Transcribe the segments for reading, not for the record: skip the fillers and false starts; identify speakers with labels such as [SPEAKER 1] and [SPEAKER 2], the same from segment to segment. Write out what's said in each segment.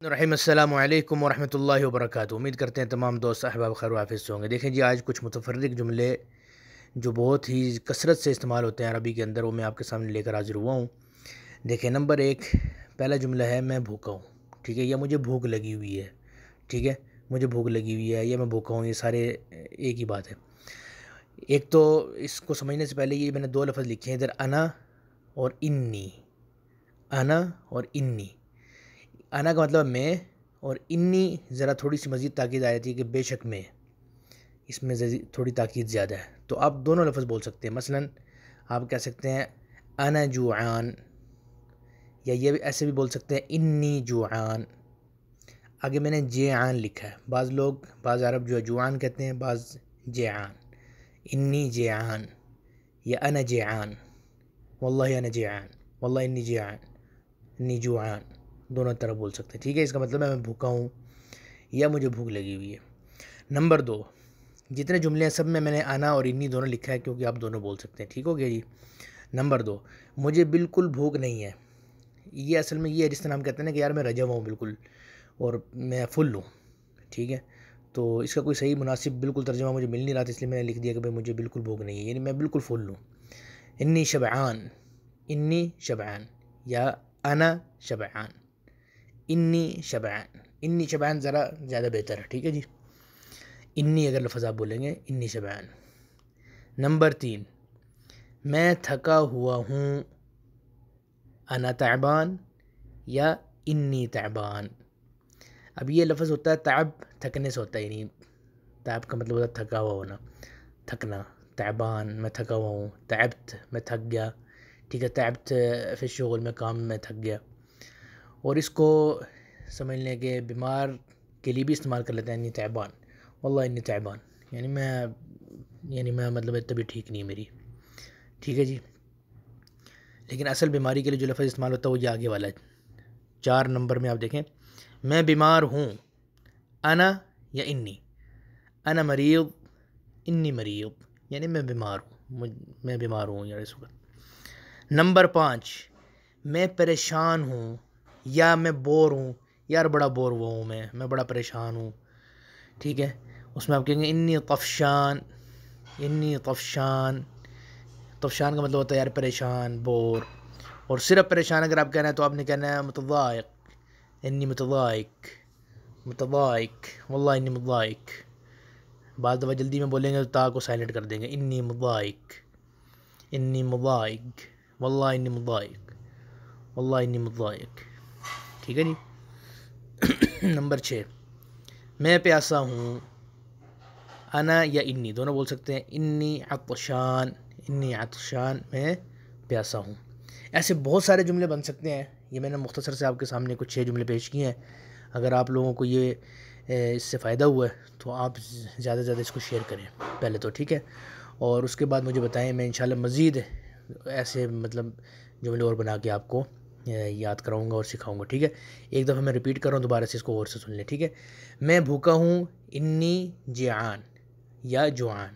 [SPEAKER 1] رحیم السلام علیکم ورحمۃ اللہ وبرکاتہ۔ امید کرتے ہیں تمام دوست احباب خیر و حافظ سے ہوں گے۔ دیکھیں جی، آج کچھ متفرق جملے جو بہت ہی کثرت سے استعمال ہوتے ہیں عربی کے اندر، وہ میں آپ کے سامنے لے کر حاضر ہوا ہوں۔ دیکھیں، نمبر 1 پہلا جملہ ہے میں بھوکا ہوں، ٹھیک ہے، یا مجھے بھوک لگی ہوئی ہے، ٹھیک ہے، مجھے بھوک لگی ہوئی ہے یا میں بھوکا ہوں، یہ سارے ایک ہی بات ہے۔ ایک تو اس کو سمجھنے سے پہلے یہ میں نے 2 لفظ لکھے ہیں ادھر، انا اور انی، انا اور انی۔ انا کا مطلب میں، اور انی ذرا تھوڑی سی مزید تاکید آ جاتی ہے کہ بے شک میں، اس میں تھوڑی تاکید زیادہ ہے، تو آپ دونوں لفظ بول سکتے ہیں۔ مثلا آپ کہہ سکتے ہیں انا جوعان، یا یہ ایسے بھی بول سکتے ہیں انی جوعان۔ آگے میں نے جیعان لکھا ہے، بعض عرب جو ہے جوعان کہتے ہیں، بعض جیعان۔ انی جیعان یا انا جیعان، واللہ انا جیعان، واللہ انی جیعان، انی جوعان، دونوں طرح بول سکتے ہیں، ٹھیک ہے۔ اس کا مطلب ہے میں بھوکا ہوں یا مجھے بھوک لگی ہوئی ہے۔ نمبر 2، جتنے جملے ہیں سب میں نے انا اور انی دونوں لکھا ہے کیونکہ آپ دونوں بول سکتے ہیں، ٹھیک ہو گیا جی۔ نمبر 2، مجھے بالکل بھوک نہیں ہے۔ یہ اصل میں یہ ہے جس طرح ہم کہتے ہیں نا کہ یار میں رجا ہوا ہوں بالکل، اور میں فل ہوں، ٹھیک ہے۔ تو اس کا کوئی صحیح مناسب بالکل ترجمہ مجھے مل نہیں رہا تھا، اس لیے میں نے لکھ دیا کہ بھائی مجھے بالکل بھوک نہیں ہے، یعنی میں بالکل فل ہوں۔ انی شبعان، انی شبعان یا انا شبعان، انی شبعان، انی شبعان ذرا زیادہ بہتر ہے، ٹھیک ہے جی۔ انی اگر لفظ آپ بولیں گے، انی شبعان۔ نمبر 3، میں تھکا ہوا ہوں، انا تعبان یا انی تعبان۔ اب یہ لفظ ہوتا ہے تعب، تھکنے سے ہوتا ہے، یعنی تعب کا مطلب ہوتا ہے تھکا ہوا ہونا، تھکنا۔ تعبان میں تھکا ہوا ہوں، تعبت میں تھک گیا، ٹھیک ہے، تعبت فی الشغل میں کام میں تھک گیا۔ اور اس کو سمجھ لیں کہ بیمار کے لیے بھی استعمال کر لیتے ہیں، انی تعبان، واللہ انی تعبان، یعنی میں مطلب طبیعت ٹھیک نہیں ہے میری، ٹھیک ہے جی۔ لیکن اصل بیماری کے لیے جو لفظ استعمال ہوتا ہے وہ یہ آگے والا ہے۔ 4 نمبر میں آپ دیکھیں، میں بیمار ہوں، انا یا انی، انا مریض، انی مریض، یعنی میں بیمار ہوں، میں بیمار ہوں یار اس وقت۔ نمبر 5، میں پریشان ہوں یا میں بور ہوں، یار بڑا بور ہوا ہوں میں بڑا پریشان ہوں، ٹھیک ہے۔ اس میں آپ کہیں گے انی طفشان، انی طفشان۔ طفشان کا مطلب ہوتا ہے یار پریشان، بور۔ اور صرف پریشان اگر آپ کہنا ہے تو آپ نے کہنا ہے متضائق، انی متضائق، متضائق، واللہ انی متضائق۔ بعض دفعہ جلدی میں بولیں گے تو تا کو سائلنٹ کر دیں گے، انی متضائق، انی متضائق، واللہ انی متضائق، واللہ انی متضائق، ٹھیک ہے جی۔ نمبر 6، میں پیاسا ہوں، انا یا انی دونوں بول سکتے ہیں، انی عطشان، انی عطشان، میں پیاسا ہوں۔ ایسے بہت سارے جملے بن سکتے ہیں، یہ میں نے مختصر سے آپ کے سامنے کچھ 6 جملے پیش کیے ہیں۔ اگر آپ لوگوں کو یہ اس سے فائدہ ہوا ہے تو آپ زیادہ سے زیادہ اس کو شیئر کریں پہلے تو، ٹھیک ہے، اور اس کے بعد مجھے بتائیں، میں انشاءاللہ مزید ایسے مطلب جملے اور بنا کے آپ کو یاد کراؤں گا اور سکھاؤں گا، ٹھیک ہے۔ ایک دفعہ میں ریپیٹ کر رہا ہوں، دوبارہ سے اس کو غور سے سن لیں، ٹھیک ہے۔ میں بھوکا ہوں، انی جیعان یا جوعان۔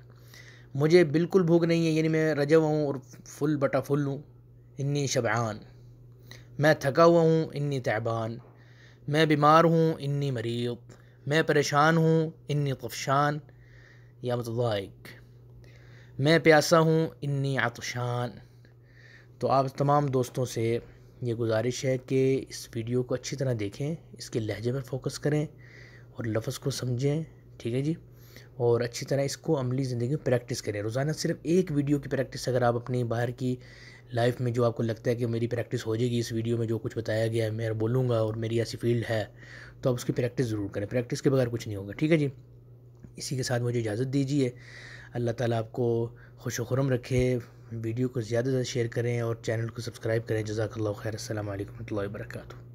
[SPEAKER 1] مجھے بالکل بھوک نہیں ہے، یعنی میں رجا ہوا ہوں اور فل بٹا فل ہوں، انی شبعان۔ میں تھکا ہوا ہوں، انی تعبان۔ میں بیمار ہوں، انی مریض۔ میں پریشان ہوں، انی طفشان یا متضائق۔ میں پیاسا ہوں، انی عطشان۔ تو آپ تمام دوستوں سے یہ گزارش ہے کہ اس ویڈیو کو اچھی طرح دیکھیں، اس کے لہجے پر فوکس کریں اور لفظ کو سمجھیں، ٹھیک ہے جی، اور اچھی طرح اس کو عملی زندگی میں پریکٹس کریں۔ روزانہ صرف ایک ویڈیو کی پریکٹس اگر آپ اپنی باہر کی لائف میں جو آپ کو لگتا ہے کہ میری پریکٹس ہو جائے گی اس ویڈیو میں جو کچھ بتایا گیا ہے میں بولوں گا اور میری ایسی فیلڈ ہے، تو آپ اس کی پریکٹس ضرور کریں، پریکٹس کے بغیر کچھ نہیں ہوگا، ٹھیک ہے جی۔ اسی کے ساتھ مجھے اجازت دیجیے، اللہ تعالیٰ آپ کو خوش و خرم رکھے۔ ویڈیو کو زیادہ سے زیادہ شیئر کریں اور چینل کو سبسکرائب کریں۔ جزاک اللہ خیر، السلام علیکم ورحمۃ اللہ وبرکاتہ۔